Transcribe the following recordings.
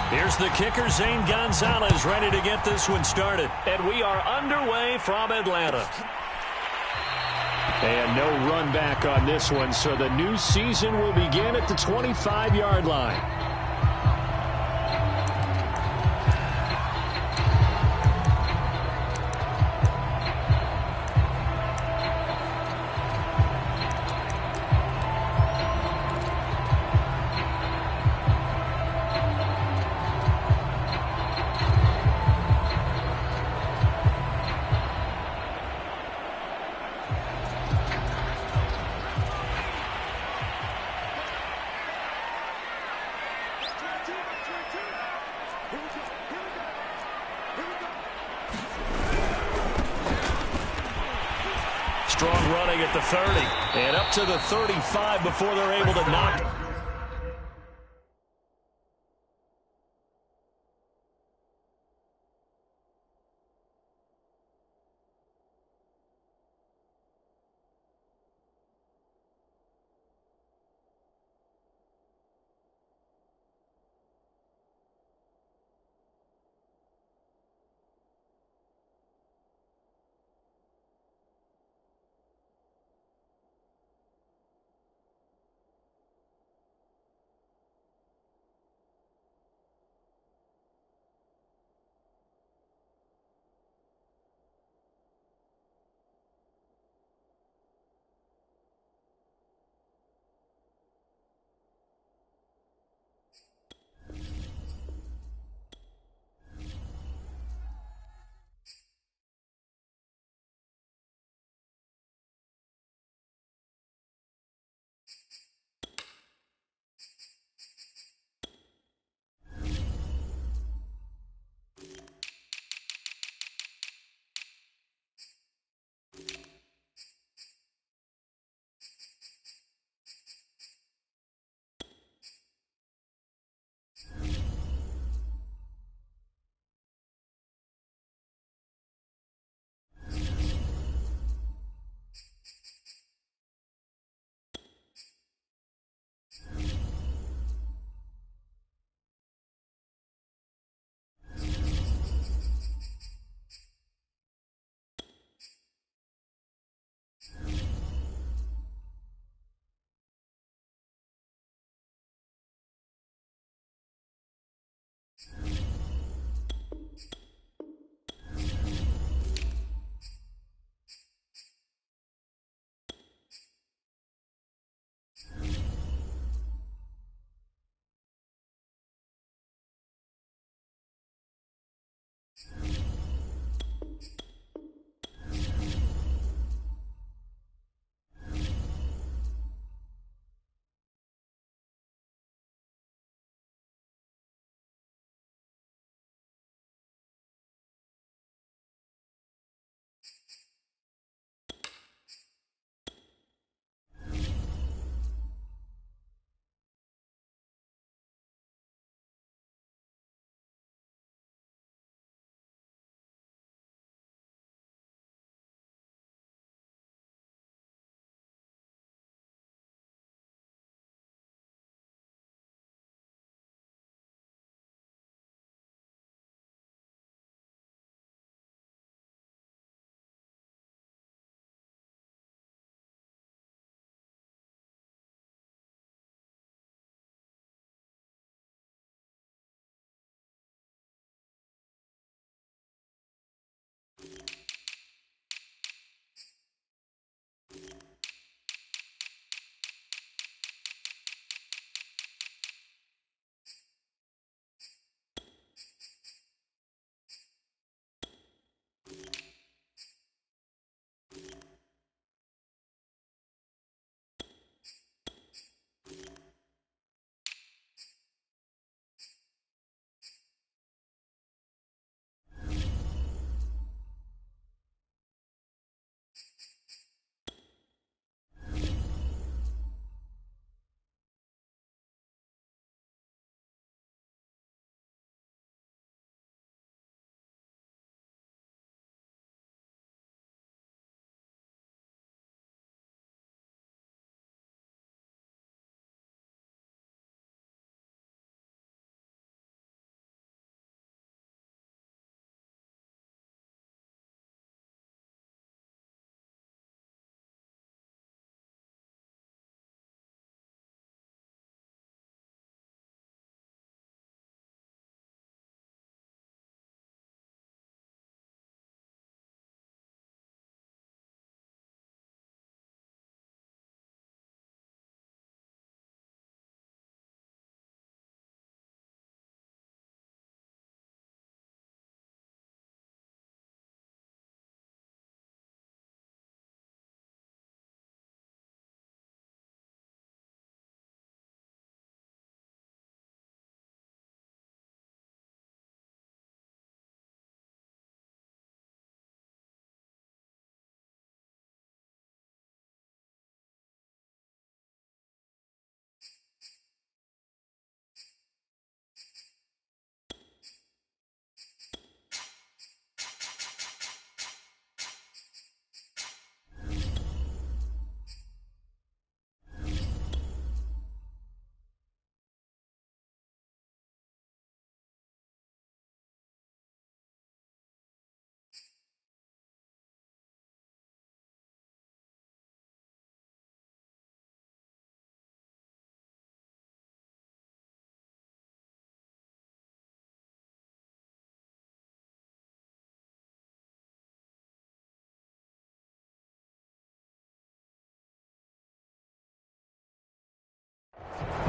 Here's the kicker, Zane Gonzalez, ready to get this one started. And we are underway from Atlanta. And no run back on this one, so the new season will begin at the 25-yard line. Strong running at the 30 and up to the 35 before they're able to knock.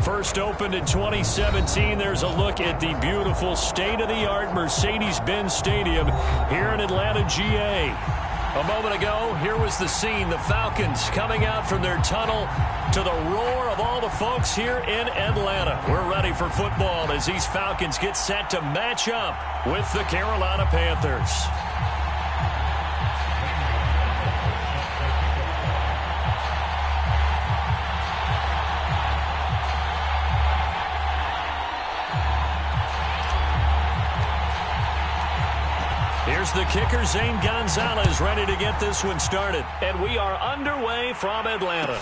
First opened in 2017. There's a look at the beautiful state-of-the-art Mercedes-Benz Stadium here in Atlanta, GA. A moment ago, here was the scene. The Falcons coming out from their tunnel to the roar of all the folks here in Atlanta. We're ready for football as these Falcons get set to match up with the Carolina Panthers. Here's the kicker, Zane Gonzalez, ready to get this one started. And we are underway from Atlanta.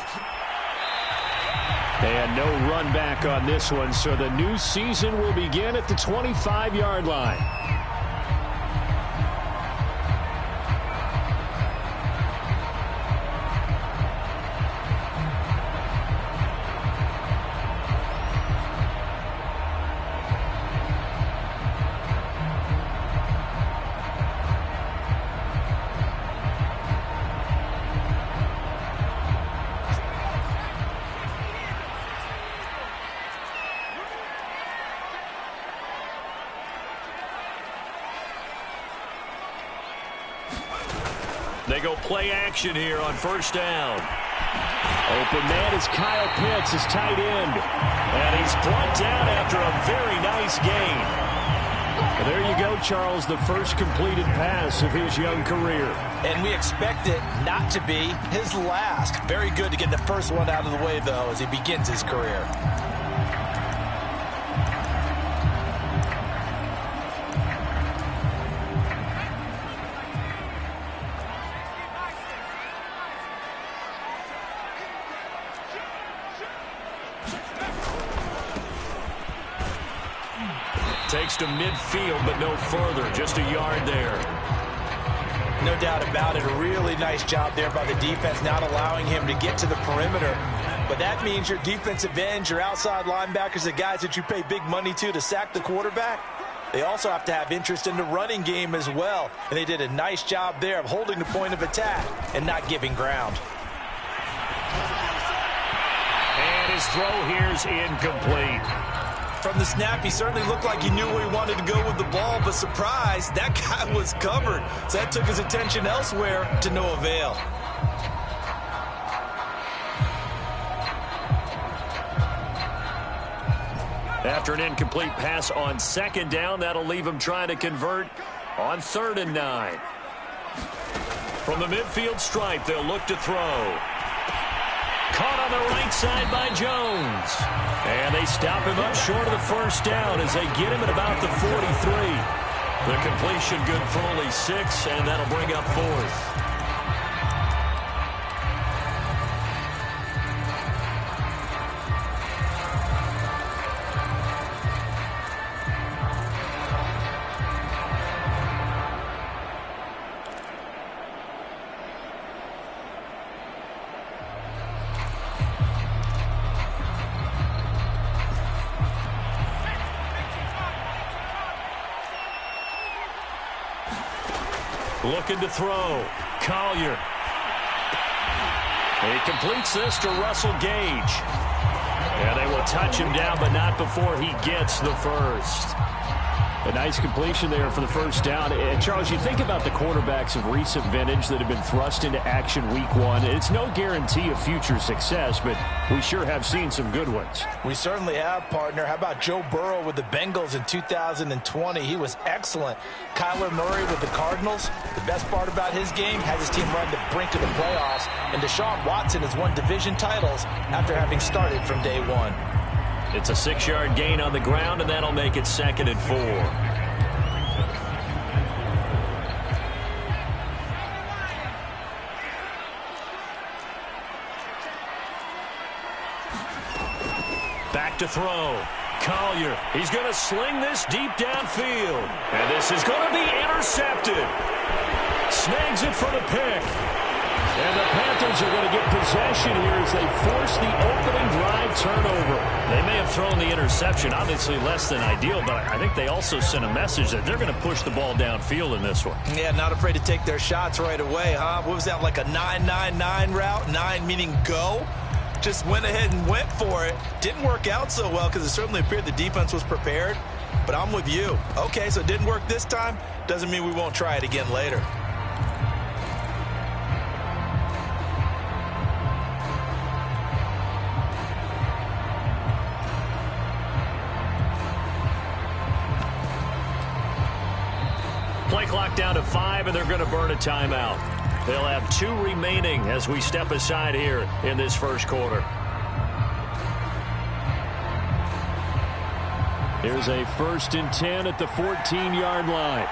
And no run back on this one, so the new season will begin at the 25-yard line. They go play action here on first down. Open man is Kyle Pitts, his tight end. And he's brought down after a very nice gain. And there you go, Charles, the first completed pass of his young career. And we expect it not to be his last. Very good to get the first one out of the way, though, as he begins his career. Takes to midfield, but no further. Just a yard there. No doubt about it. A really nice job there by the defense, not allowing him to get to the perimeter. But that means your defensive ends, your outside linebackers, the guys that you pay big money to sack the quarterback, they also have to have interest in the running game as well. And they did a nice job there of holding the point of attack and not giving ground. And his throw here is incomplete. From the snap, he certainly looked like he knew where he wanted to go with the ball, but surprise, that guy was covered. So that took his attention elsewhere to no avail. After an incomplete pass on second down, that'll leave him trying to convert on 3rd and 9. From the midfield stripe, they'll look to throw. Caught on the right side by Jones. And they stop him up short of the first down as they get him at about the 43. The completion good for only 6, and that'll bring up 4th. Looking to throw. Collier. He completes this to Russell Gage. And they will touch him down, but not before he gets the first. A nice completion there for the first down. And, Charles, you think about the quarterbacks of recent vintage that have been thrust into action week 1. It's no guarantee of future success, but we sure have seen some good ones. We certainly have, partner. How about Joe Burrow with the Bengals in 2020? He was excellent. Kyler Murray with the Cardinals. The best part about his game, has his team run the brink of the playoffs. And Deshaun Watson has won division titles after having started from day 1. It's a 6-yard gain on the ground, and that'll make it 2nd and 4. Back to throw. Collier. He's going to sling this deep downfield. And this is going to be intercepted. Snags it for the pick. And the Panthers are going to get possession here as they force the opening drive turnover. They may have thrown the interception, obviously less than ideal, but I think they also sent a message that they're going to push the ball downfield in this one. Yeah, not afraid to take their shots right away, huh? What was that, like a 9-9-9 route? 9 meaning go? just went ahead and went for it. Didn't work out so well because it certainly appeared the defense was prepared. But I'm with you. Okay, so it didn't work this time. Doesn't mean we won't try it again later. Play clock down to 5, and they're going to burn a timeout. They'll have 2 remaining as we step aside here in this first quarter. Here's a 1st and 10 at the 14-yard line.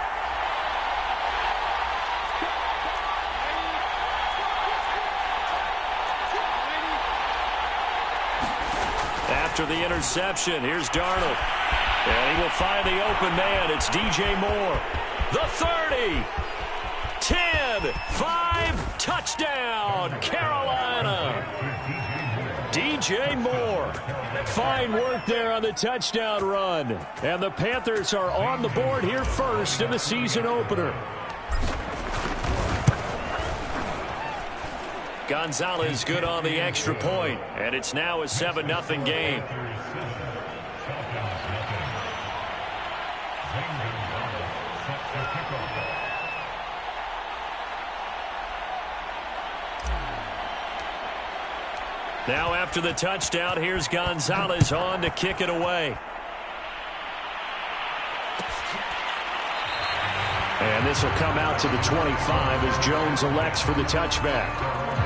After the interception, here's Darnold. And he will find the open man. It's DJ Moore. The 30, 10, 5, touchdown, Carolina. DJ Moore. Fine work there on the touchdown run. And the Panthers are on the board here first in the season opener. Gonzalez good on the extra point, and it's now a 7-0 game. Now after the touchdown, here's Gonzalez on to kick it away. And this will come out to the 25 as Jones elects for the touchback.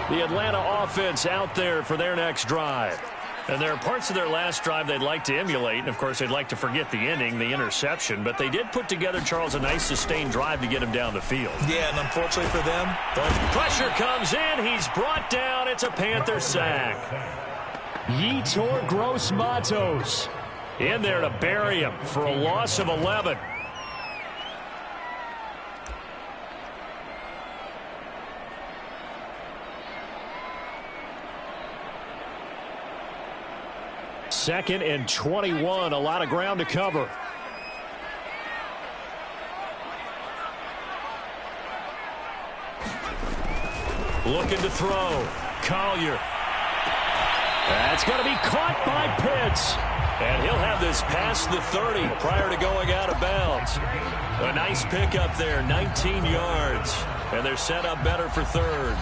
The Atlanta offense out there for their next drive. And there are parts of their last drive they'd like to emulate. And, of course, they'd like to forget the ending, the interception. But they did put together, Charles, a nice sustained drive to get him down the field. Yeah, and unfortunately for them, pressure comes in. He's brought down. It's a Panther sack. Yetur Gross-Matos in there to bury him for a loss of 11. Second and 21, a lot of ground to cover. Looking to throw. Collier. That's going to be caught by Pitts. And he'll have this past the 30 prior to going out of bounds. A nice pickup there, 19 yards. And they're set up better for third.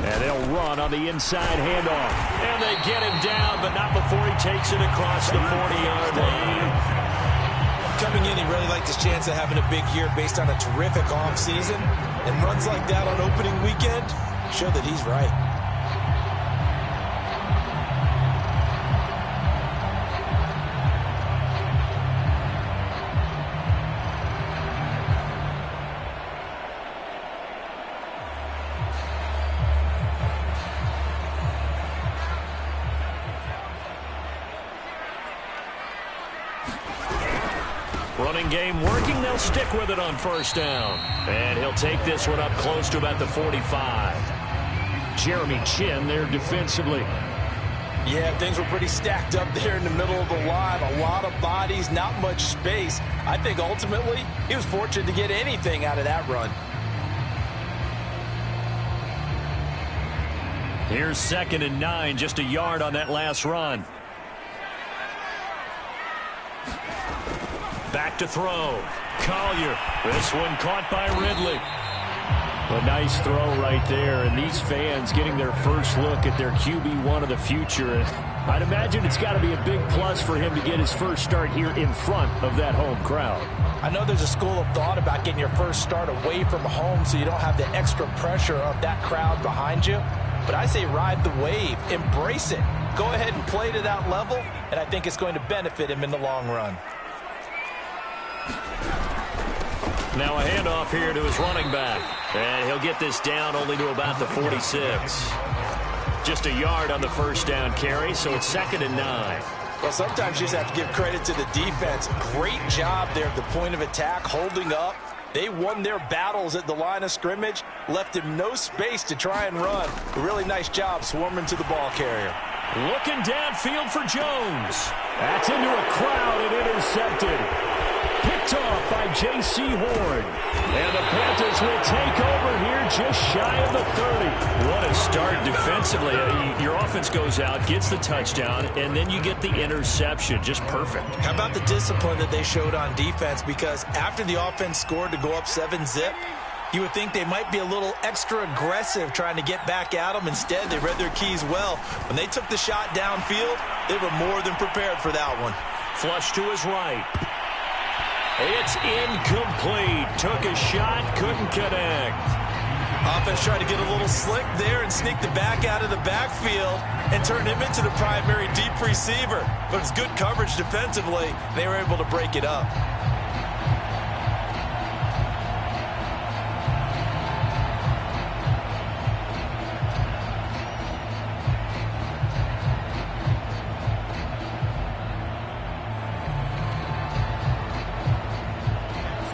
And they'll run on the inside handoff. And they get him down, but not before he takes it across the 40-yard line. Coming in, he really liked his chance of having a big year based on a terrific offseason. And runs like that on opening weekend show that he's right. Running game working. They'll stick with it on first down. And he'll take this one up close to about the 45. Jeremy Chinn there defensively. Yeah, things were pretty stacked up there in the middle of the line. A lot of bodies, not much space. I think ultimately he was fortunate to get anything out of that run. Here's 2nd and 9, just a yard on that last run. Back to throw. Collier. This one caught by Ridley. A nice throw right there, and these fans getting their first look at their QB1 of the future. I'd imagine it's got to be a big plus for him to get his first start here in front of that home crowd. I know there's a school of thought about getting your first start away from home so you don't have the extra pressure of that crowd behind you. But I say ride the wave, embrace it. Go ahead and play to that level, and I think it's going to benefit him in the long run. Now a handoff here to his running back. And he'll get this down only to about the 46. Just a yard on the first down carry, so it's 2nd and 9. Well, sometimes you just have to give credit to the defense. Great job there at the point of attack, holding up. They won their battles at the line of scrimmage, left him no space to try and run. A really nice job swarming to the ball carrier. Looking downfield for Jones. That's into a crowd and intercepted. Picked off by J.C. Horn. And the Panthers will take over here just shy of the 30. What a start defensively. Your offense goes out, gets the touchdown, and then you get the interception. Just perfect. How about the discipline that they showed on defense? Because after the offense scored to go up 7-zip, you would think they might be a little extra aggressive trying to get back at them. Instead, they read their keys well. When they took the shot downfield, they were more than prepared for that one. Flush to his right. It's incomplete. Took a shot, couldn't connect. Offense tried to get a little slick there and sneak the back out of the backfield and turn him into the primary deep receiver. But it's good coverage defensively. They were able to break it up.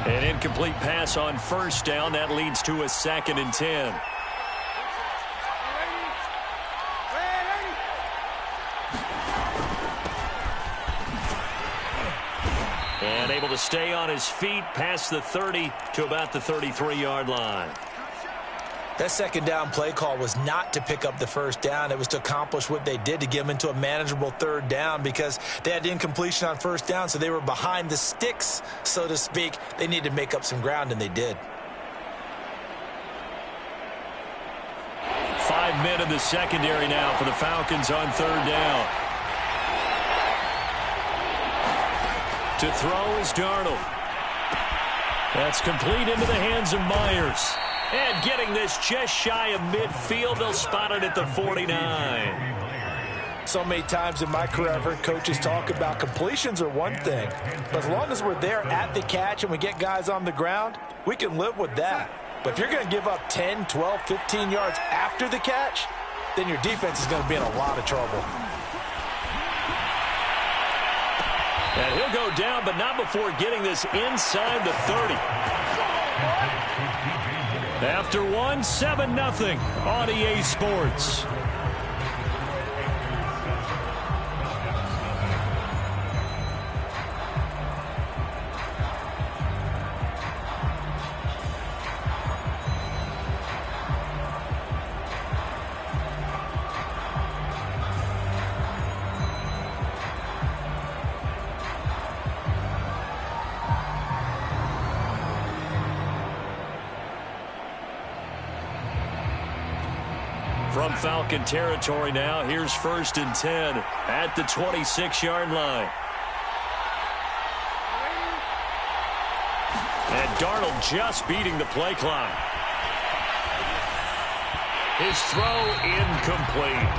An incomplete pass on first down. That leads to a 2nd and 10. And able to stay on his feet past the 30 to about the 33-yard line. That second down play call was not to pick up the first down. It was to accomplish what they did, to get them into a manageable third down, because they had incompletion on first down, so they were behind the sticks, so to speak. They needed to make up some ground, and they did. 5 men in the secondary now for the Falcons on third down. To throw is Darnold. That's complete into the hands of Myers. And getting this just shy of midfield, they'll spot it at the 49. So many times in my career, I've heard coaches talk about completions are one thing, but as long as we're there at the catch and we get guys on the ground, we can live with that. But if you're going to give up 10, 12, 15 yards after the catch, then your defense is going to be in a lot of trouble. And he'll go down, but not before getting this inside the 30. After 7-0 on EA Sports. From Falcon territory now, here's 1st and 10 at the 26-yard line. And Darnold just beating the play clock. His throw incomplete.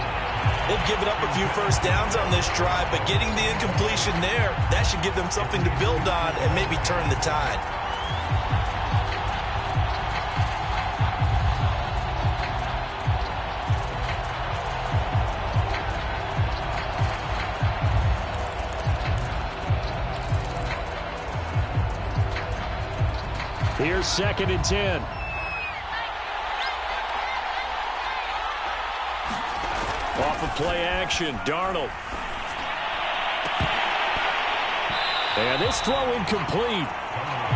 They've given up a few first downs on this drive, but getting the incompletion there, that should give them something to build on and maybe turn the tide. Here's 2nd and 10. Off of play action, Darnold. And this throw incomplete.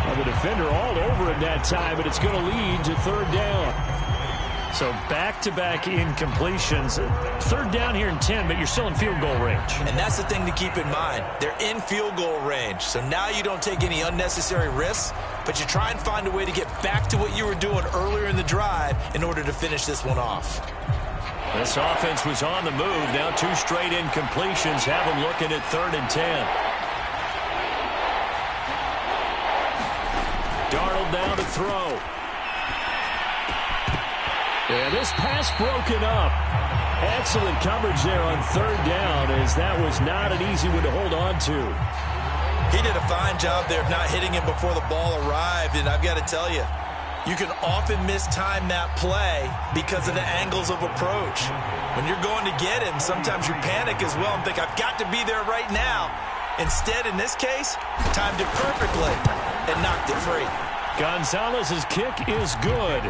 Well, the defender all over him that time, but it's going to lead to third down. So back-to-back incompletions. Third down here in 10, but you're still in field goal range. And that's the thing to keep in mind. They're in field goal range. So now you don't take any unnecessary risks, but you try and find a way to get back to what you were doing earlier in the drive in order to finish this one off. This offense was on the move. Now 2 straight incompletions have them looking at 3rd and 10. Darnold now to throw. And this pass broken up. Excellent coverage there on 3rd down, as that was not an easy one to hold on to. He did a fine job there of not hitting him before the ball arrived, and I've got to tell you, you can often mistime that play because of the angles of approach. When you're going to get him, sometimes you panic as well and think, I've got to be there right now. Instead, in this case, timed it perfectly and knocked it free. Gonzalez's kick is good.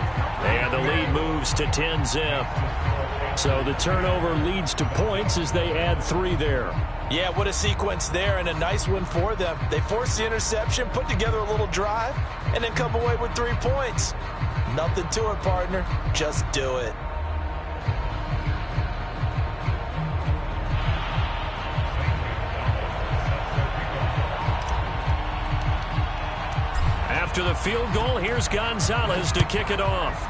And the lead moves to 10-zip. So the turnover leads to points as they add 3 there. Yeah, what a sequence there, and a nice one for them. They forced the interception, put together a little drive, and then come away with 3 points. Nothing to it, partner. Just do it. After the field goal, here's Gonzalez to kick it off.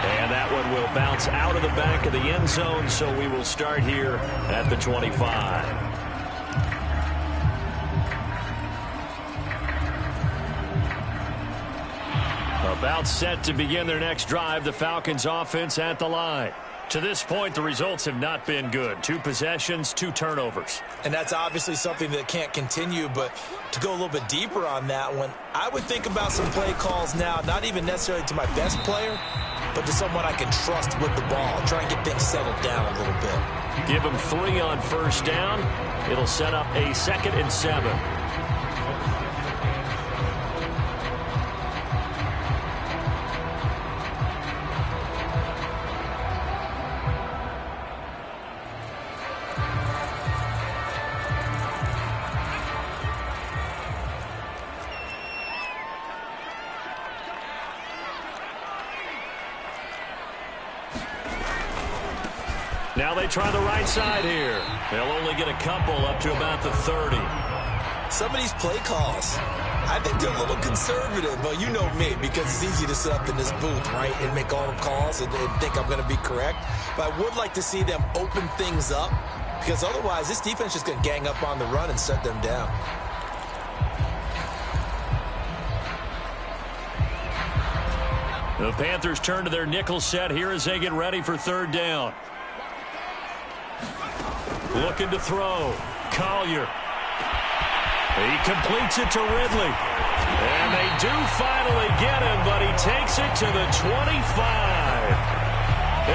And that one will bounce out of the back of the end zone, so we will start here at the 25. About set to begin their next drive, the Falcons offense at the line. To this point, the results have not been good. 2 possessions, 2 turnovers. And that's obviously something that can't continue, but to go a little bit deeper on that one, I would think about some play calls now, not even necessarily to my best player, but to someone I can trust with the ball. Try and get things settled down a little bit. Give them 3 on 1st down. It'll set up a 2nd and 7. Now they try the right side here. They'll only get a couple up to about the 30. Some of these play calls, I think they're a little conservative, but you know me, because it's easy to sit up in this booth, right, and make all the calls and think I'm going to be correct. But I would like to see them open things up, because otherwise this defense is just going to gang up on the run and shut them down. The Panthers turn to their nickel set here as they get ready for 3rd down. Looking to throw. Collier. He completes it to Ridley. And they do finally get him, but he takes it to the 25.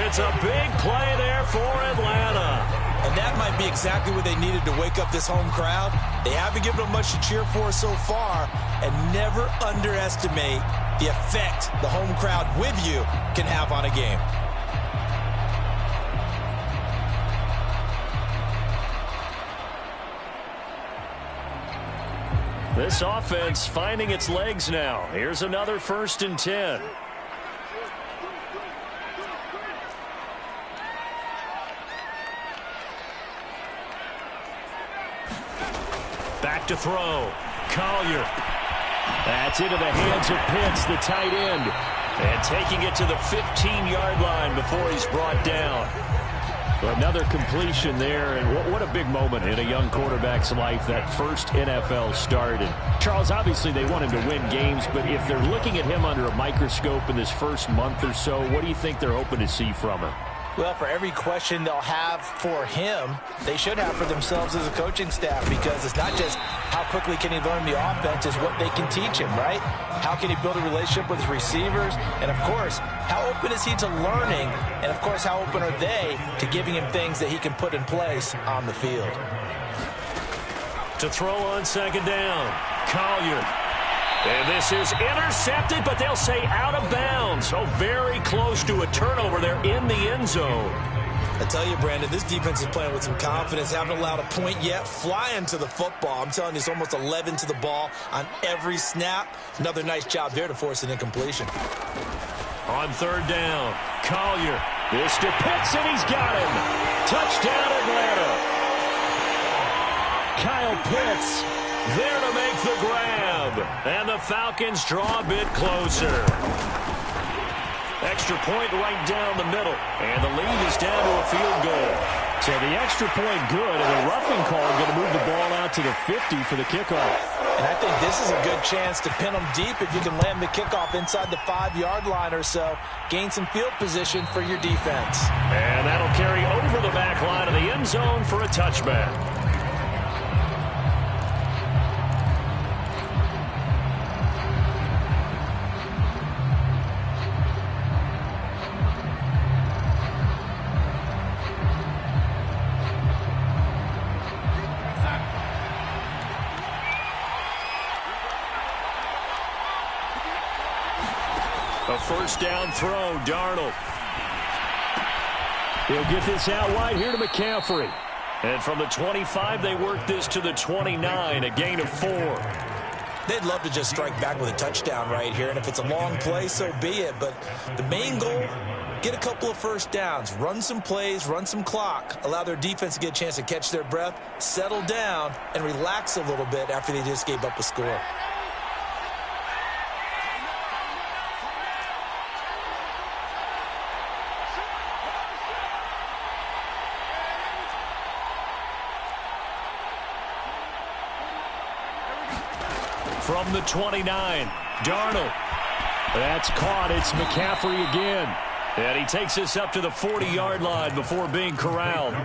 It's a big play there for Atlanta. And that might be exactly what they needed to wake up this home crowd. They haven't given them much to cheer for so far, and never underestimate the effect the home crowd with you can have on a game. This offense finding its legs now. Here's another 1st and 10. Back to throw. Collier. That's into the hands of Pitts, the tight end. And taking it to the 15-yard line before he's brought down. Another completion there, and what a big moment in a young quarterback's life, that first NFL start. And Charles, obviously they want him to win games, but if they're looking at him under a microscope in this first month or so, what do you think they're hoping to see from him? Well, for every question they'll have for him, they should have for themselves as a coaching staff, because it's not just how quickly can he learn the offense, it's what they can teach him, right? How can he build a relationship with his receivers? And, of course, how open is he to learning? And, of course, how open are they to giving him things that he can put in place on the field? To throw on 2nd down, Collier. And this is intercepted, but they'll say out of bounds. So very close to a turnover there in the end zone. I tell you, Brandon, this defense is playing with some confidence. Haven't allowed a point yet. Flying to the football. I'm telling you, it's almost 11 to the ball on every snap. Another nice job there to force an incompletion. On 3rd down, Collier. This to Pitts, and he's got him. Touchdown, Atlanta. Kyle Pitts there to make the grab. And the Falcons draw a bit closer. Extra point right down the middle. And the lead is down to a field goal. So the extra point good, and a roughing call going to move the ball out to the 50 for the kickoff. And I think this is a good chance to pin them deep if you can land the kickoff inside the 5-yard line or so. Gain some field position for your defense. And that'll carry over the back line of the end zone for a touchback. A first down throw, Darnold. He'll get this out wide here to McCaffrey. And from the 25, they work this to the 29, a gain of 4. They'd love to just strike back with a touchdown right here, and if it's a long play, so be it. But the main goal, get a couple of first downs, run some plays, run some clock, allow their defense to get a chance to catch their breath, settle down, and relax a little bit after they just gave up a score. From the 29, Darnold. That's caught. It's McCaffrey again. And he takes this up to the 40-yard line before being corralled.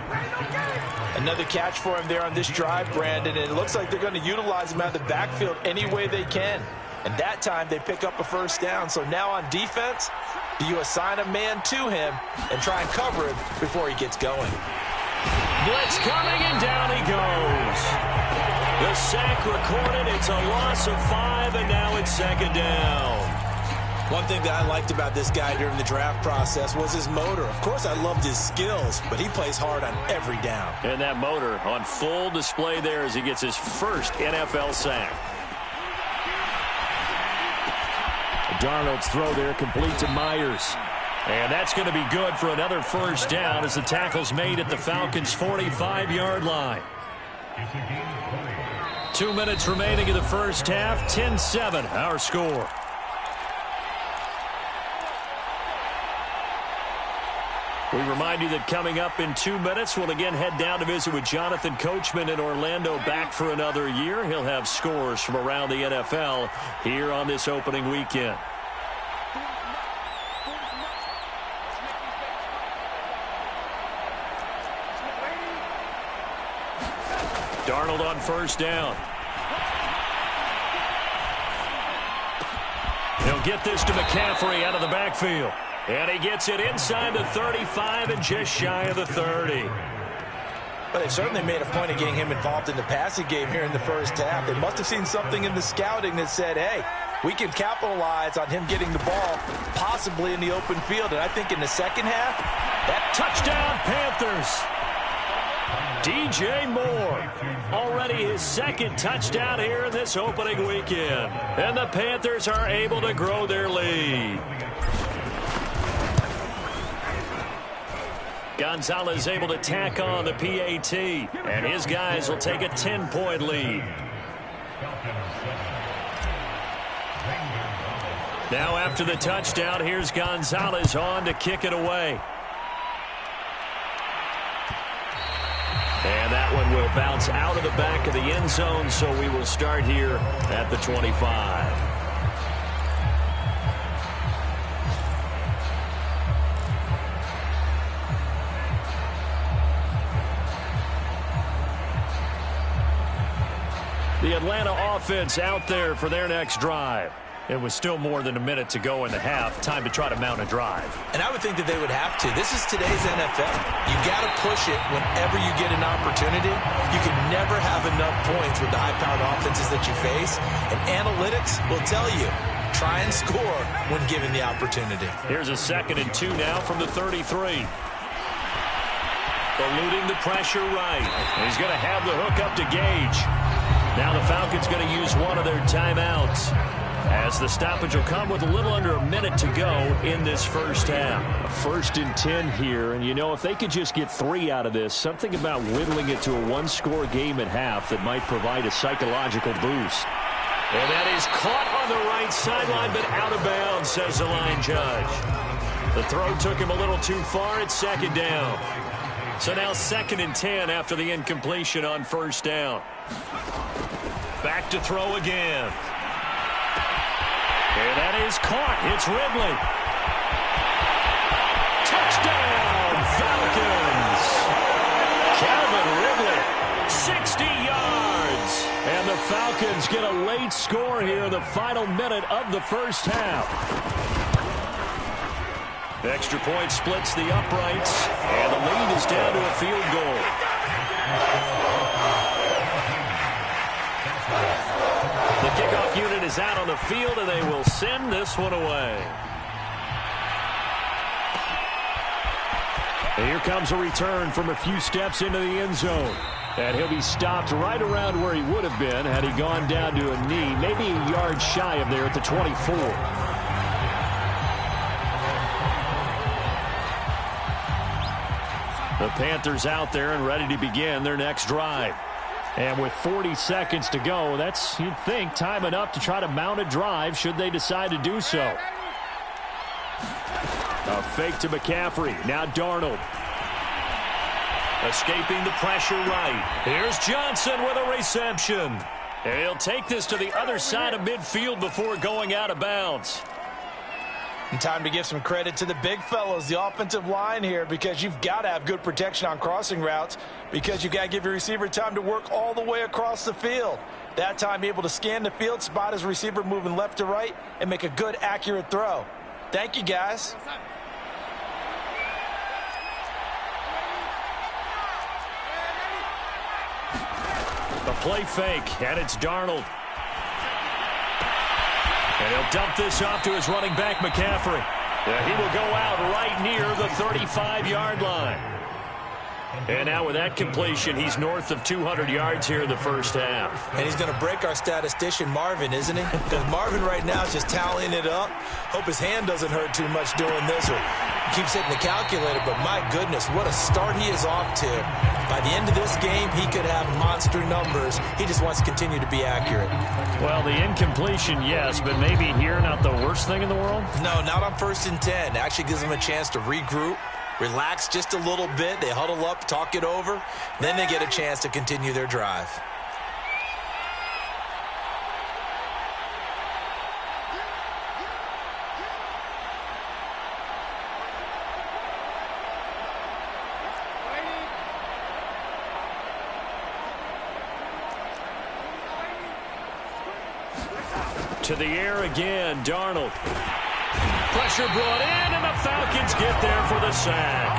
Another catch for him there on this drive, Brandon. And it looks like they're going to utilize him out of the backfield any way they can. And that time they pick up a first down. So now on defense, do you assign a man to him and try and cover him before he gets going? Blitz coming, and down he goes. The sack recorded. It's a loss of 5, and now it's second down. One thing that I liked about this guy during the draft process was his motor. Of course, I loved his skills, but he plays hard on every down. And that motor on full display there as he gets his first NFL sack. Darnold's throw there complete to Myers. And that's going to be good for another first down as the tackle's made at the Falcons' 45-yard line. 2 minutes remaining in the first half. 10-7, our score. We remind you that coming up in 2 minutes, we'll again head down to visit with Jonathan Coachman in Orlando, back for another year. He'll have scores from around the NFL here on this opening weekend. Darnold on first down. He'll get this to McCaffrey out of the backfield. And he gets it inside the 35 and just shy of the 30. But they certainly made a point of getting him involved in the passing game here in the first half. They must have seen something in the scouting that said, hey, we can capitalize on him getting the ball possibly in the open field. And I think in the second half, that touchdown Panthers. DJ Moore, already his second touchdown here in this opening weekend. And the Panthers are able to grow their lead. Gonzalez able to tack on the PAT, and his guys will take a 10-point lead. Now after the touchdown, here's Gonzalez on to kick it away. And that one will bounce out of the back of the end zone, so we will start here at the 25. The Atlanta offense out there for their next drive. It was still more than a minute to go in the half. Time to try to mount a drive. And I would think that they would have to. This is today's NFL. You got to push it whenever you get an opportunity. You can never have enough points with the high-powered offenses that you face. And analytics will tell you, try and score when given the opportunity. Here's a 2nd and 2 now from the 33. Eluding the pressure right. He's going to have the hook up to Gage. Now the Falcons going to use one of their timeouts, as the stoppage will come with a little under a minute to go in this first half. A 1st and 10 here, and you know, if they could just get 3 out of this, something about whittling it to a one-score game at half that might provide a psychological boost. And that is caught on the right sideline, but out of bounds, says the line judge. The throw took him a little too far. It's second down. So now 2nd and 10 after the incompletion on first down. Back to throw again. And that is caught. It's Ridley. Touchdown, Falcons. Calvin Ridley, 60 yards. And the Falcons get a late score here in the final minute of the first half. The extra point splits the uprights, and the lead is down to a field goal. The kickoff unit is out on the field, and they will send this one away. And here comes a return from a few steps into the end zone. And he'll be stopped right around where he would have been had he gone down to a knee, maybe a yard shy of there at the 24. The Panthers out there and ready to begin their next drive. And with 40 seconds to go, that's, you'd think, time enough to try to mount a drive should they decide to do so. A fake to McCaffrey. Now Darnold. Escaping the pressure right. Here's Johnson with a reception. And he'll take this to the other side of midfield before going out of bounds. And time to give some credit to the big fellows, the offensive line here, because you've got to have good protection on crossing routes, because you've got to give your receiver time to work all the way across the field. That time able to scan the field, spot his receiver moving left to right, and make a good, accurate throw. Thank you, guys. A play fake, and it's Darnold. And he'll dump this off to his running back, McCaffrey. He will go out right near the 35-yard line. And now with that completion, he's north of 200 yards here in the first half. And he's going to break our statistician, Marvin, isn't he? Because Marvin right now is just tallying it up. Hope his hand doesn't hurt too much doing this, or keeps hitting the calculator. But my goodness, what a start he is off to. By the end of this game, he could have monster numbers. He just wants to continue to be accurate. Well, the incompletion, yes, but maybe here not the worst thing in the world? No, not on 1st and 10. Actually gives them a chance to regroup, relax just a little bit. They huddle up, talk it over. Then they get a chance to continue their drive. To the air again, Darnold. Pressure brought in, and the Falcons get there for the sack.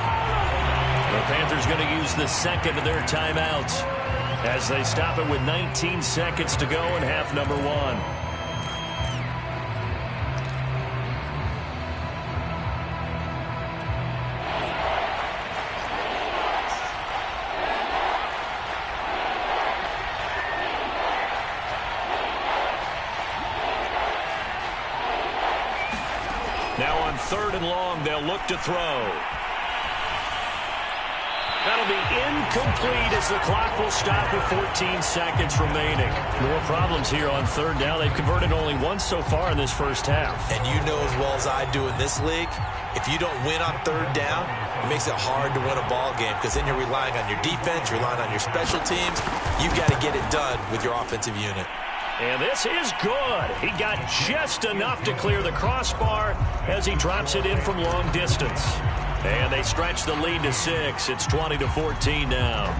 The Panthers going to use the second of their timeouts as they stop it with 19 seconds to go in half number 1. Now on 3rd and long, they'll look to throw. That'll be incomplete as the clock will stop with 14 seconds remaining. More problems here on 3rd down. They've converted only once so far in this first half. And you know as well as I do in this league, if you don't win on 3rd down, it makes it hard to win a ball game, because then you're relying on your defense, you're relying on your special teams. You've got to get it done with your offensive unit. And this is good. He got just enough to clear the crossbar as he drops it in from long distance. And they stretch the lead to 6. It's 20-14 now.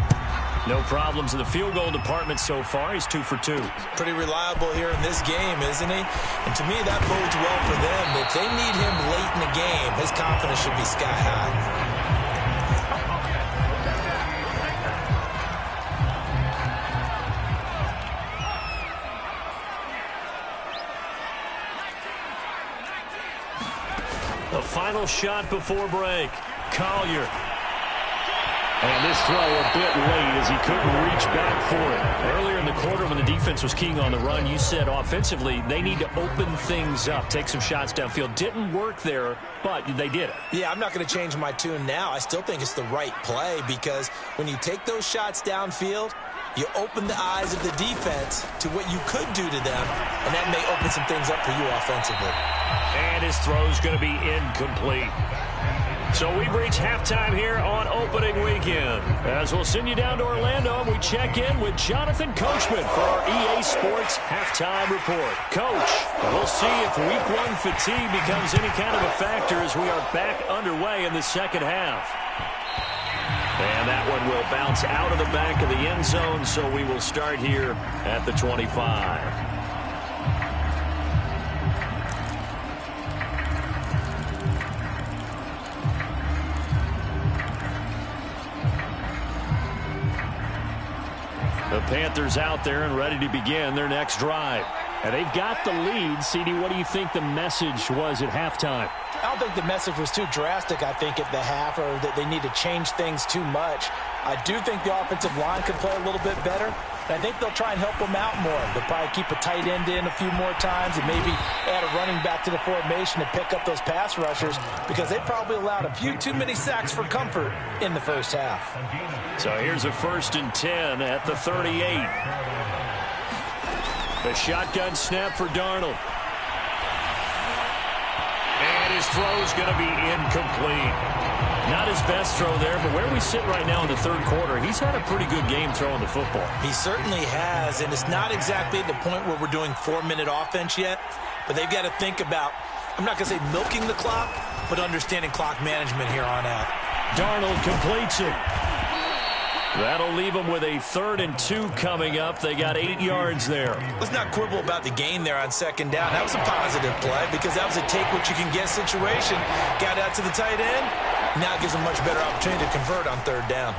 No problems in the field goal department so far. He's 2 for 2. Pretty reliable here in this game, isn't he? And to me, that bodes well for them. If they need him late in the game, his confidence should be sky high. The final shot before break. Collier. And this throw a bit late as he couldn't reach back for it. Earlier in the quarter when the defense was keying on the run, you said offensively they need to open things up, take some shots downfield. Didn't work there, but they did it. Yeah, I'm not going to change my tune now. I still think it's the right play, because when you take those shots downfield, you open the eyes of the defense to what you could do to them, and that may open some things up for you offensively. And his throw's going to be incomplete. So we've reached halftime here on opening weekend. As we'll send you down to Orlando, and we check in with Jonathan Coachman for our EA Sports Halftime Report. Coach, we'll see if Week 1 fatigue becomes any kind of a factor as we are back underway in the second half. And that one will bounce out of the back of the end zone, so we will start here at the 25. The Panthers out there and ready to begin their next drive. And they've got the lead. CD, what do you think the message was at halftime? I don't think the message was too drastic, I think, at the half, or that they need to change things too much. I do think the offensive line could play a little bit better. And I think they'll try and help them out more. They'll probably keep a tight end in a few more times and maybe add a running back to the formation to pick up those pass rushers, because they probably allowed a few too many sacks for comfort in the first half. So here's a 1st and 10 at the 38. The shotgun snap for Darnold. And his throw's going to be incomplete. Not his best throw there, but where we sit right now in the third quarter, he's had a pretty good game throwing the football. He certainly has, and it's not exactly at the point where we're doing 4-minute offense yet, but they've got to think about, I'm not going to say milking the clock, but understanding clock management here on out. Darnold completes it. That'll leave them with a 3rd and 2 coming up. They got 8 yards there. Let's not quibble about the gain there on 2nd down. That was a positive play because that was a take-what-you-can-get situation. Got out to the tight end. Now it gives them much better opportunity to convert on 3rd down.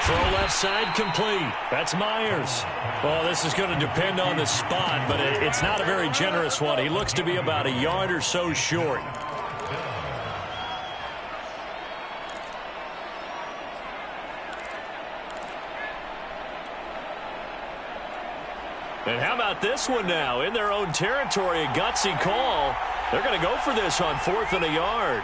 Throw left side complete. That's Myers. Well, this is going to depend on the spot, but it's not a very generous one. He looks to be about a yard or so short. And how about this one now? In their own territory, a gutsy call. They're going to go for this on 4th and a yard.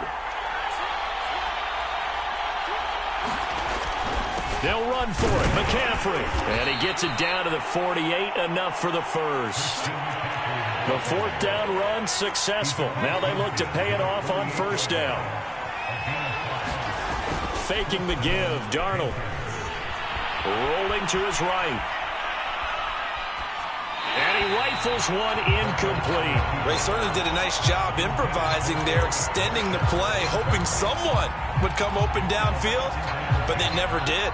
They'll run for it. McCaffrey. And he gets it down to the 48. Enough for the first. The 4th down run successful. Now they look to pay it off on 1st down. Faking the give. Darnold. Rolling to his right. And he rifles one incomplete. They certainly did a nice job improvising there, extending the play, hoping someone would come open downfield, but they never did.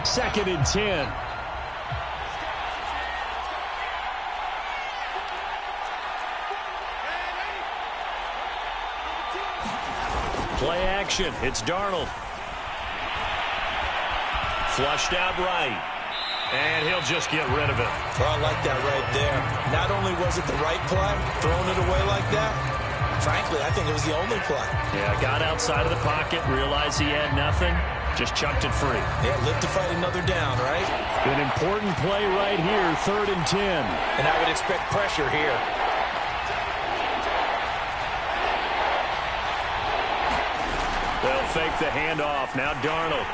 Second and 10. Play action. It's Darnold. Flushed out right. And he'll just get rid of it. Well, I like that right there. Not only was it the right play, throwing it away like that, frankly, I think it was the only play. Yeah, got outside of the pocket, realized he had nothing, just chucked it free. Yeah, live to fight another down, right? An important play right here, 3rd and 10. And I would expect pressure here. They'll fake the handoff. Now Darnold.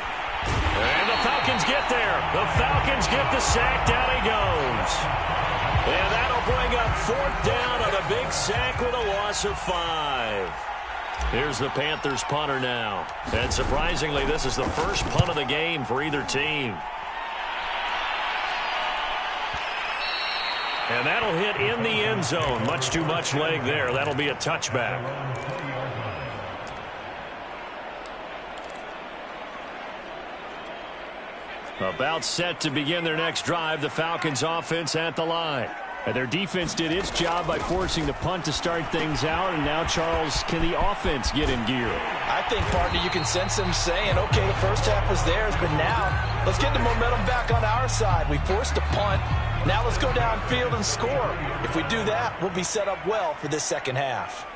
And the Falcons get there. The Falcons get the sack. Down he goes. And that'll bring up 4th down on a big sack with a loss of 5. Here's the Panthers punter now. And surprisingly, this is the first punt of the game for either team. And that'll hit in the end zone. Much too much leg there. That'll be a touchback. About set to begin their next drive, the Falcons offense at the line. And their defense did its job by forcing the punt to start things out, and now, Charles, can the offense get in gear? I think, partner, you can sense them saying, okay, the first half is theirs, but now let's get the momentum back on our side. We forced a punt. Now let's go downfield and score. If we do that, we'll be set up well for this second half.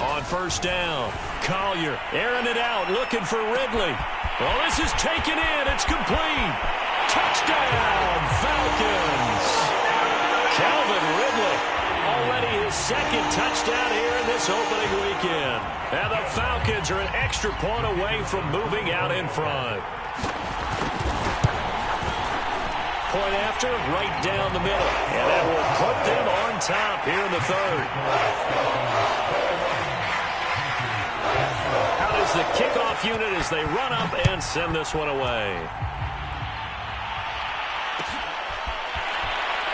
On 1st down, Collier airing it out, looking for Ridley. Well, this is taken in. It's complete. Touchdown, Falcons. Calvin Ridley, already his 2nd touchdown here in this this opening weekend. And the Falcons are an extra point away from moving out in front. Point after, right down the middle. And that will put them on top here in the third. Out is the kickoff unit as they run up and send this one away.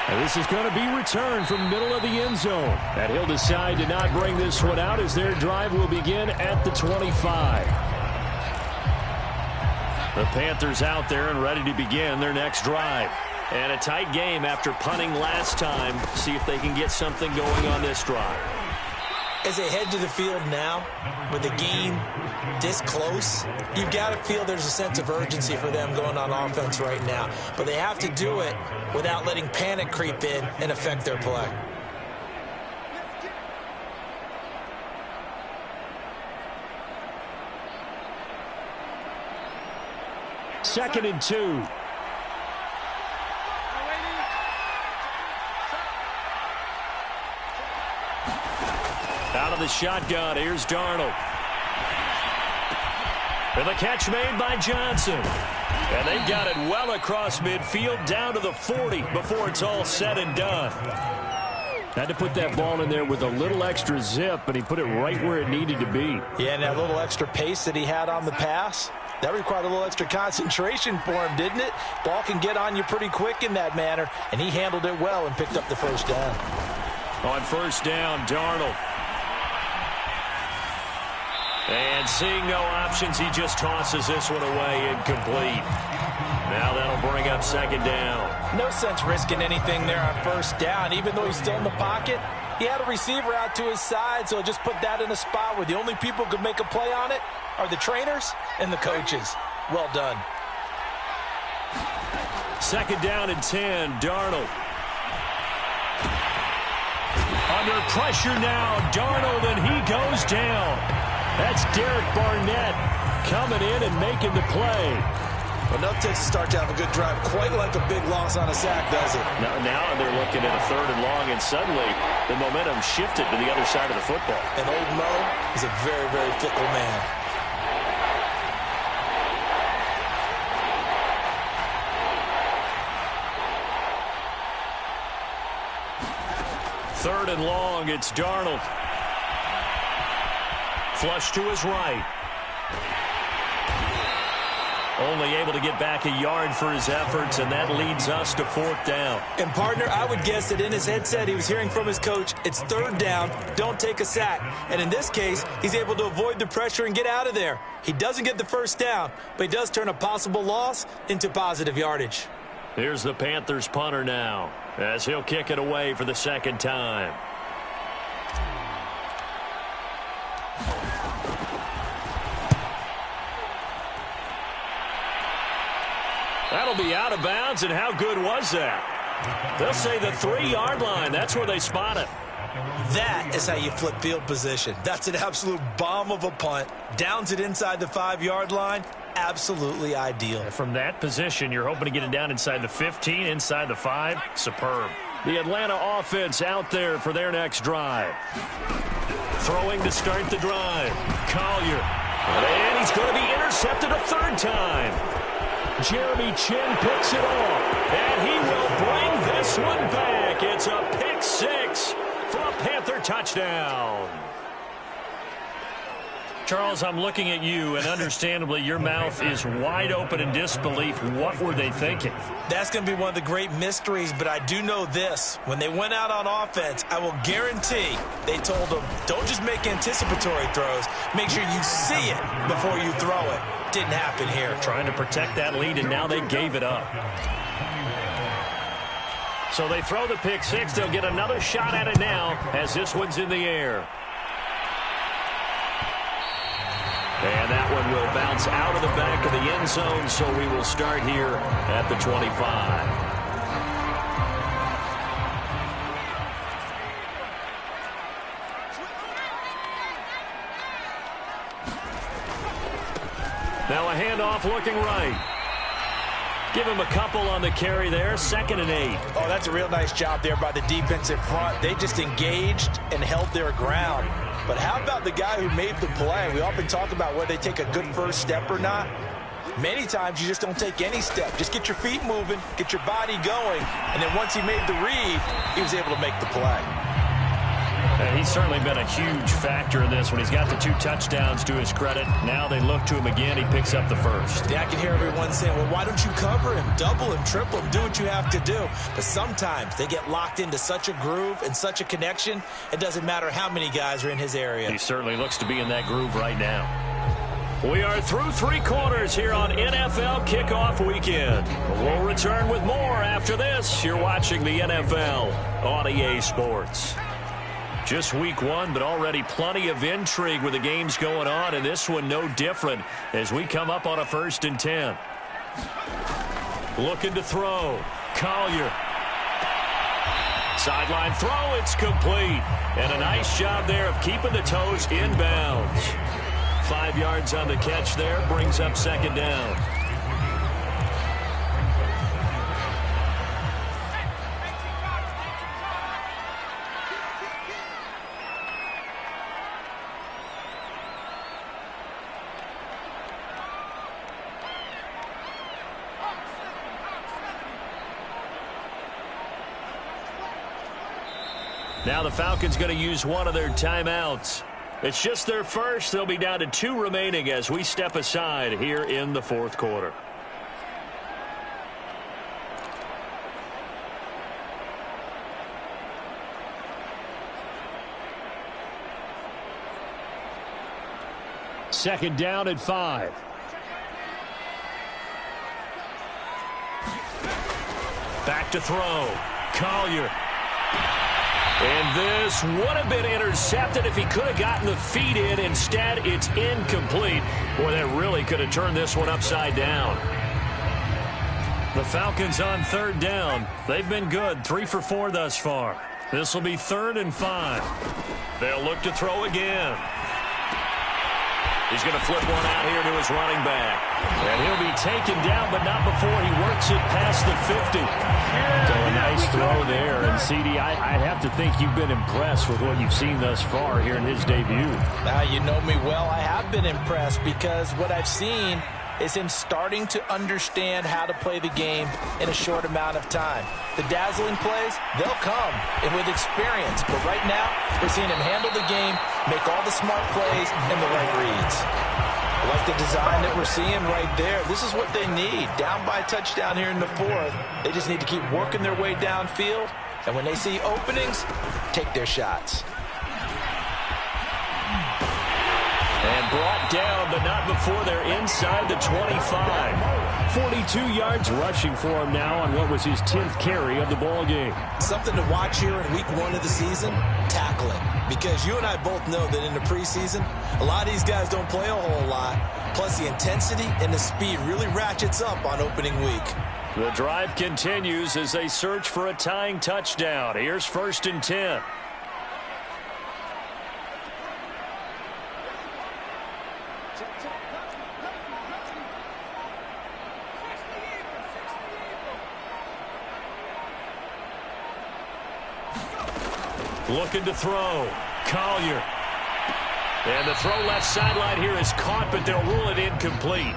And this is going to be returned from middle of the end zone. And he'll decide to not bring this one out as their drive will begin at the 25. The Panthers out there and ready to begin their next drive. And a tight game after punting last time. See if they can get something going on this drive. As they head to the field now, with the game this close, you've got to feel there's a sense of urgency for them going on offense right now. But they have to do it without letting panic creep in and affect their play. Second and 2. Out of the shotgun, here's Darnold. And the catch made by Johnson. And they've got it well across midfield, down to the 40 before it's all said and done. Had to put that ball in there with a little extra zip, and he put it right where it needed to be. Yeah, and that little extra pace that he had on the pass, that required a little extra concentration for him, didn't it? Ball can get on you pretty quick in that manner, and he handled it well and picked up the first down. On first down, Darnold. And seeing no options, he just tosses this one away, incomplete. Now that'll bring up second down. No sense risking anything there on first down. Even though he's still in the pocket, he had a receiver out to his side, so just put that in a spot where the only people who could make a play on it are the trainers and the coaches. Well done. Second down and 10, Darnold. Under pressure now, Darnold, and he goes down. That's Derek Barnett coming in and making the play. Enough takes to start to have a good drive. Quite like a big loss on a sack, does it? Now they're looking at a third and long, and suddenly the momentum shifted to the other side of the football. And old Mo is a very, very fickle man. Third and long, it's Darnold. Flush to his right. Only able to get back a yard for his efforts, and that leads us to fourth down. And, partner, I would guess that in his headset he was hearing from his coach, it's third down, don't take a sack. And in this case, he's able to avoid the pressure and get out of there. He doesn't get the first down, but he does turn a possible loss into positive yardage. Here's the Panthers punter now, as he'll kick it away for the second time. That'll be out of bounds, and how good was that? They'll say the 3-yard line. That's where they spot it. That is how you flip field position. That's an absolute bomb of a punt. Downs it inside the 5-yard line. Absolutely ideal. From that position, you're hoping to get it down inside the 15, inside the 5. Superb. The Atlanta offense out there for their next drive. Throwing to start the drive. Collier. And he's going to be intercepted a third time. Jeremy Chinn picks it off, and he will bring this one back. It's a pick 6 for a Panther touchdown. Charles, I'm looking at you, and understandably, your mouth is wide open in disbelief. What were they thinking? That's going to be one of the great mysteries, but I do know this. When they went out on offense, I will guarantee they told them, don't just make anticipatory throws. Make sure you see it before you throw it. Didn't happen here. Trying to protect that lead, and now they gave it up. So they throw the pick 6. They'll get another shot at it now as this one's in the air. And that one will bounce out of the back of the end zone, so we will start here at the 25. Now a handoff looking right. Give him a couple on the carry there, 2nd and 8. Oh, that's a real nice job there by the defensive front. They just engaged and held their ground. But how about the guy who made the play? We often talk about whether they take a good first step or not. Many times you just don't take any step. Just get your feet moving, get your body going, and then once he made the read, he was able to make the play. And he's certainly been a huge factor in this when he's got the 2 touchdowns to his credit. Now they look to him again. He picks up the first. Yeah, I can hear everyone saying, well, why don't you cover him, double him, triple him, do what you have to do. But sometimes they get locked into such a groove and such a connection, it doesn't matter how many guys are in his area. He certainly looks to be in that groove right now. We are through 3 quarters here on NFL Kickoff Weekend. We'll return with more after this. You're watching the NFL on EA Sports. Just week 1, but already plenty of intrigue with the games going on, and this one no different as we come up on a 1st and 10. Looking to throw. Collier. Sideline throw, it's complete. And a nice job there of keeping the toes in bounds. 5 yards on the catch there, brings up 2nd down. Now the Falcons going to use one of their timeouts. It's just their first. They'll be down to 2 remaining as we step aside here in the 4th quarter. Second down at 5. Back to throw. Collier. And this would have been intercepted if he could have gotten the feet in. Instead, it's incomplete. Boy, that really could have turned this one upside down. The Falcons on 3rd down. They've been good, 3 for 4 thus far. This will be 3rd and 5. They'll look to throw again. He's going to flip one out here to his running back. And he'll be taken down, but not before he works it past the 50. So a nice throw there. And, CD, I have to think you've been impressed with what you've seen thus far here in his debut. Now, you know me well. I have been impressed because what I've seen is him starting to understand how to play the game in a short amount of time. The dazzling plays, they'll come with experience. But right now, we're seeing him handle the game, make all the smart plays, and the right reads. I like the design that we're seeing right there. This is what they need. Down by a touchdown here in the 4th. They just need to keep working their way downfield. And when they see openings, take their shots. And brought down, but not before they're inside the 25. 42 yards rushing for him now on what was his 10th carry of the ball game. Something to watch here in week 1 of the season, tackling. Because you and I both know that in the preseason, a lot of these guys don't play a whole lot. Plus the intensity and the speed really ratchets up on opening week. The drive continues as they search for a tying touchdown. Here's 1st and 10. Looking to throw. Collier. And the throw left sideline here is caught, but they'll rule it incomplete.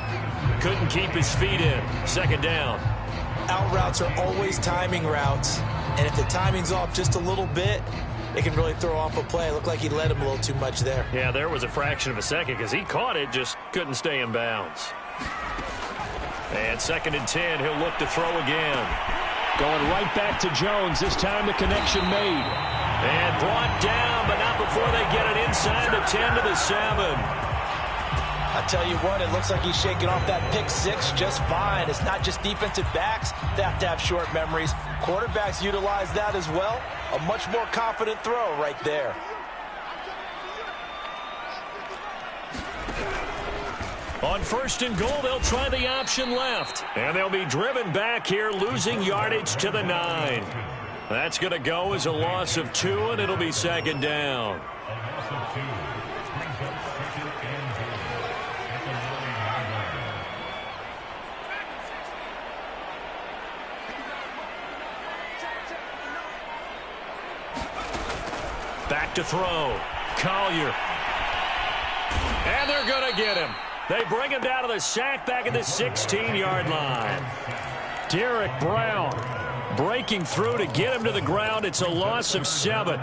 Couldn't keep his feet in. 2nd down. Out routes are always timing routes. And if the timing's off just a little bit, it can really throw off a play. It looked like he led him a little too much there. Yeah, there was a fraction of a second because he caught it, just couldn't stay in bounds. And 2nd and 10, he'll look to throw again. Going right back to Jones. This time the connection made. And brought down, but not before they get it inside the 10 to the 7. I tell you what, it looks like he's shaking off that pick 6 just fine. It's not just defensive backs. They have to have short memories. Quarterbacks utilize that as well. A much more confident throw right there. On 1st and goal, they'll try the option left. And they'll be driven back here, losing yardage to the 9. That's going to go as a loss of 2, and it'll be 2nd down. Back to throw. Collier. And they're going to get him. They bring him down to the sack back at the 16-yard line. Derek Brown breaking through to get him to the ground. It's a loss of 7.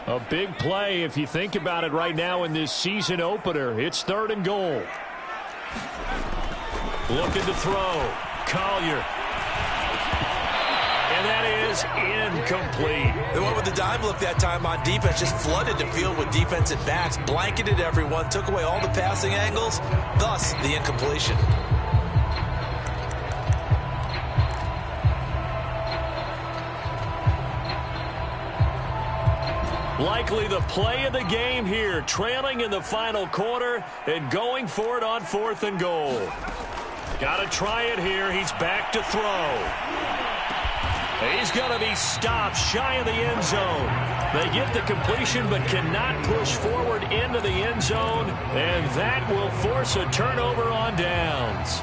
A big play if you think about it right now in this season opener. It's 3rd and goal. Looking to throw. Collier. And that is incomplete. They went with the dime look that time on defense. Just flooded the field with defensive backs. Blanketed everyone. Took away all the passing angles. Thus, the incompletion. Likely the play of the game here, trailing in the final quarter and going for it on 4th and goal. Got to try it here. He's back to throw. He's going to be stopped shy of the end zone. They get the completion but cannot push forward into the end zone, and that will force a turnover on downs.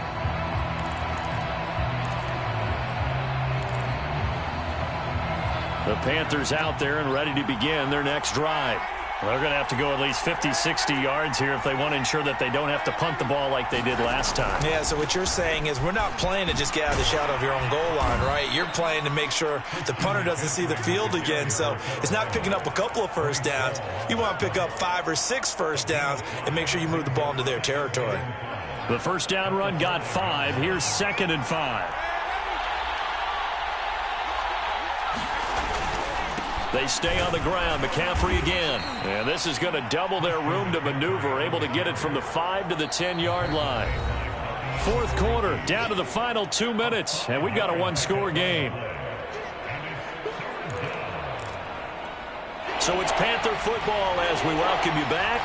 The Panthers out there and ready to begin their next drive. They're going to have to go at least 50, 60 yards here if they want to ensure that they don't have to punt the ball like they did last time. Yeah, so what you're saying is we're not playing to just get out of the shadow of your own goal line, right? You're playing to make sure the punter doesn't see the field again. So it's not picking up a couple of first downs. You want to pick up 5 or 6 first downs and make sure you move the ball into their territory. The first down run got 5. Here's 2nd and 5. They stay on the ground. McCaffrey again. And this is going to double their room to maneuver. Able to get it from the 5 to the 10-yard line. 4th quarter, down to the final 2 minutes. And we've got a 1-score game. So it's Panther football as we welcome you back.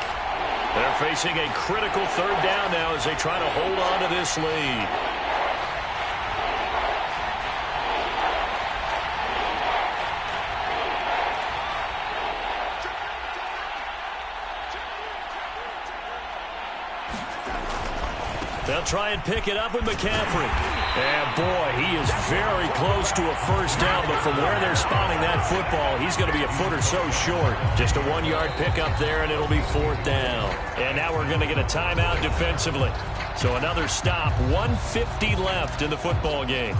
They're facing a critical 3rd down now as they try to hold on to this lead. They'll try and pick it up with McCaffrey. And, boy, he is very close to a first down, but from where they're spotting that football, he's going to be a foot or so short. Just a 1-yard pickup there, and it'll be 4th down. And now we're going to get a timeout defensively. So another stop, 1:50 left in the football game.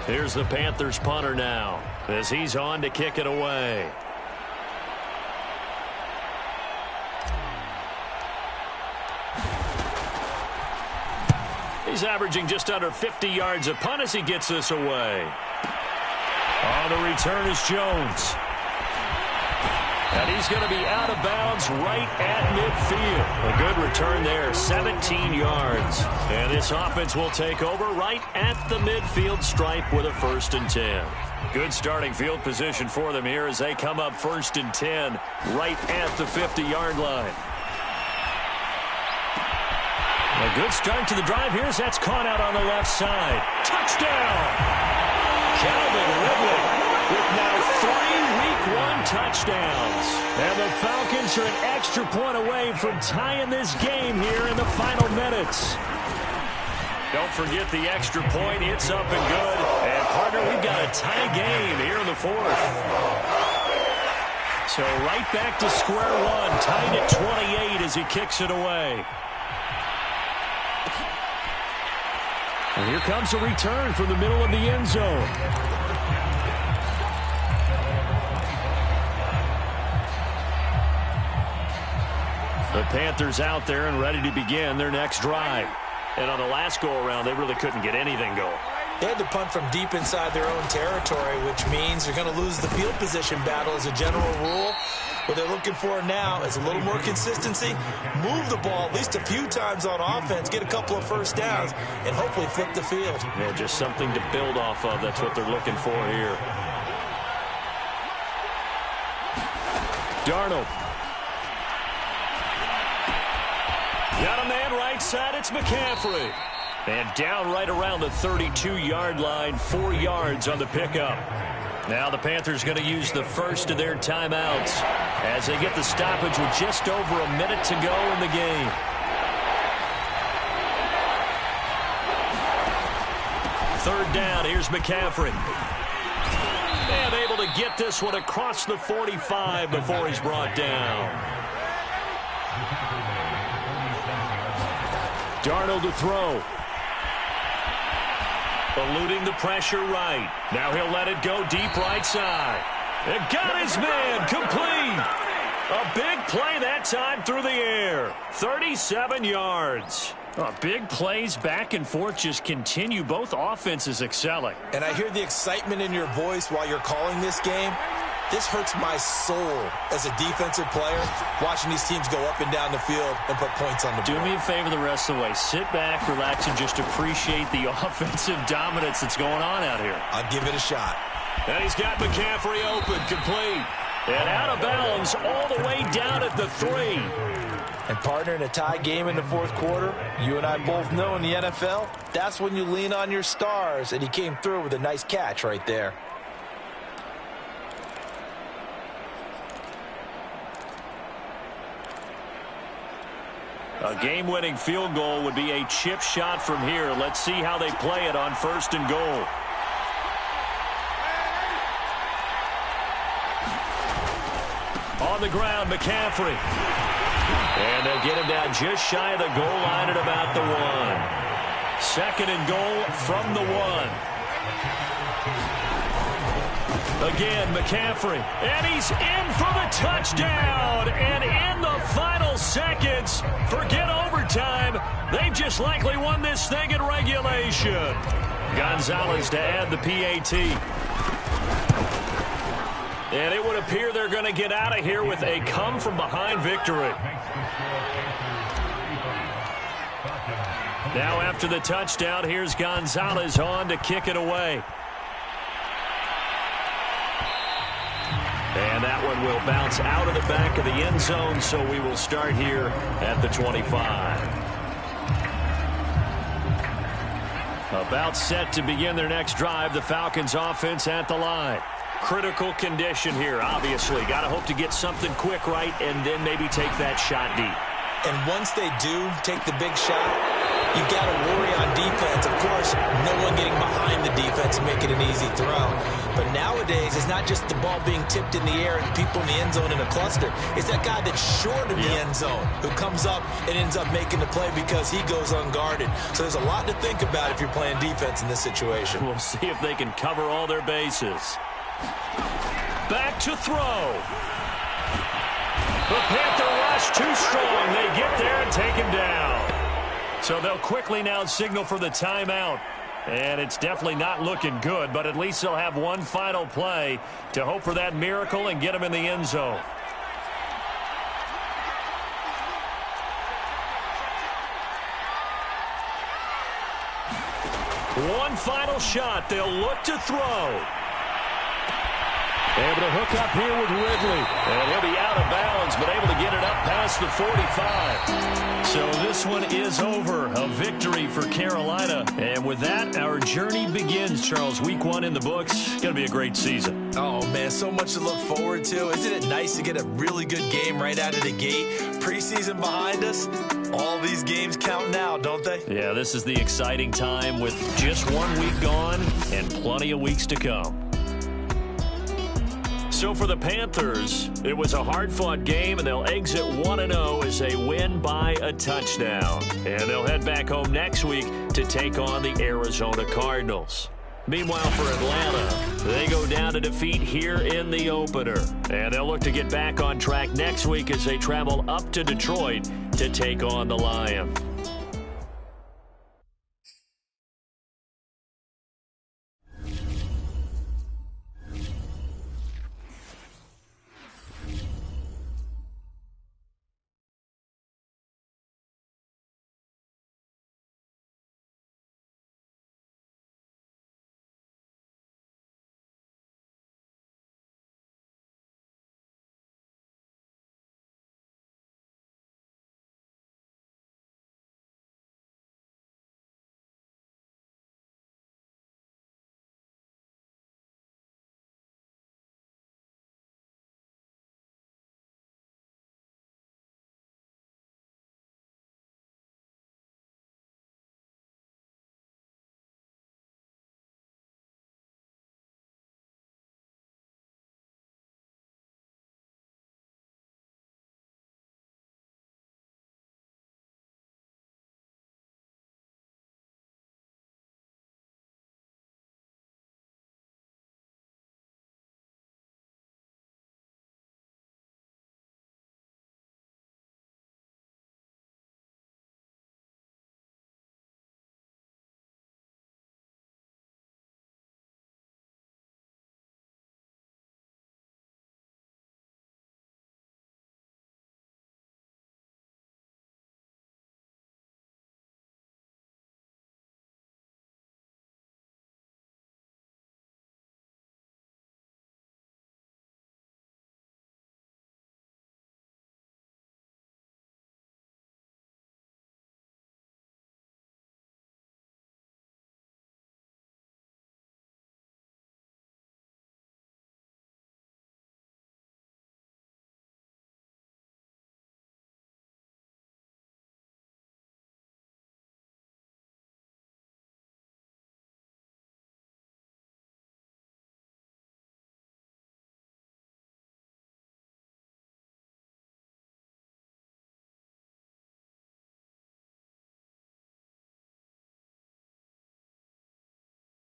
Here's the Panthers punter now as he's on to kick it away. He's averaging just under 50 yards a punt as he gets this away. On the return is Jones. And he's going to be out of bounds right at midfield. A good return there, 17 yards. And this offense will take over right at the midfield stripe with a 1st and 10. Good starting field position for them here as they come up 1st and 10 right at the 50-yard line. A good start to the drive here as that's caught out on the left side. Touchdown! Calvin Ridley with now 3 Week 1 touchdowns. And the Falcons are an extra point away from tying this game here in the final minutes. Don't forget the extra point. It's up and good. And, partner, we've got a tie game here in the 4th. So right back to square one. Tied at 28 as he kicks it away. And here comes a return from the middle of the end zone. The Panthers out there and ready to begin their next drive. And on the last go-around, they really couldn't get anything going. They had to punt from deep inside their own territory, which means they're going to lose the field position battle as a general rule. What they're looking for now is a little more consistency, move the ball at least a few times on offense, get a couple of first downs, and hopefully flip the field. Yeah, just something to build off of. That's what they're looking for here. Darnold. Got a man right side. It's McCaffrey. And down right around the 32-yard line, 4 yards on the pickup. Now the Panthers going to use the first of their timeouts. as they get the stoppage with just over a minute to go in the game. Third down, here's McCaffrey. And able to get this one across the 45 before he's brought down. Darnold to throw. Eluding the pressure right. Now he'll let it go deep right side. It got his man complete. A big play that time through the air. 37 yards. Big plays back and forth just continue. Both offenses excelling. And I hear the excitement in your voice while you're calling this game. This hurts my soul as a defensive player, watching these teams go up and down the field and put points on the board. Do me a favor the rest of the way. Sit back, relax, and just appreciate the offensive dominance that's going on out here. I'll give it a shot. And he's got McCaffrey open, complete. And out of bounds all the way down at the 3. And partner, in a tie game in the fourth quarter, you and I both know in the NFL, that's when you lean on your stars. And he came through with a nice catch right there. A game-winning field goal would be a chip shot from here. Let's see how they play it on 1st and goal. On the ground, McCaffrey. And they'll get him down just shy of the goal line at about the 1. 2nd and goal from the 1. Again, McCaffrey. And he's in for the touchdown. And in the final seconds, forget overtime. They've just likely won this thing in regulation. Gonzalez to add the PAT. And it would appear they're going to get out of here with a come-from-behind victory. Now after the touchdown, here's Gonzalez on to kick it away. And that one will bounce out of the back of the end zone, so we will start here at the 25. About set to begin their next drive, the Falcons offense at the line. Critical condition here, obviously. Got to hope to get something quick right and then maybe take that shot deep. And once they do take the big shot, you've got to worry on defense. Of course, no one getting behind the defense and make it an easy throw. But nowadays, it's not just the ball being tipped in the air and people in the end zone in a cluster. It's that guy that's short of the end zone who comes up and ends up making the play because he goes unguarded. So there's a lot to think about if you're playing defense in this situation. We'll see if they can cover all their bases. Back to throw. The Panther rush too strong. They get there and take him down. So they'll quickly now signal for the timeout. And it's definitely not looking good, but at least they'll have one final play to hope for that miracle and get him in the end zone. One final shot. They'll look to throw. Able to hook up here with Ridley. And he'll be out of bounds, but able to get it up past the 45. So this one is over. A victory for Carolina. And with that, our journey begins, Charles. Week 1 in the books. Going to be a great season. Oh, man, so much to look forward to. Isn't it nice to get a really good game right out of the gate? Preseason behind us. All these games count now, don't they? Yeah, this is the exciting time with just 1 week gone and plenty of weeks to come. So for the Panthers, it was a hard-fought game, and they'll exit 1-0 as they win by a touchdown. And they'll head back home next week to take on the Arizona Cardinals. Meanwhile, for Atlanta, they go down to defeat here in the opener. And they'll look to get back on track next week as they travel up to Detroit to take on the Lions.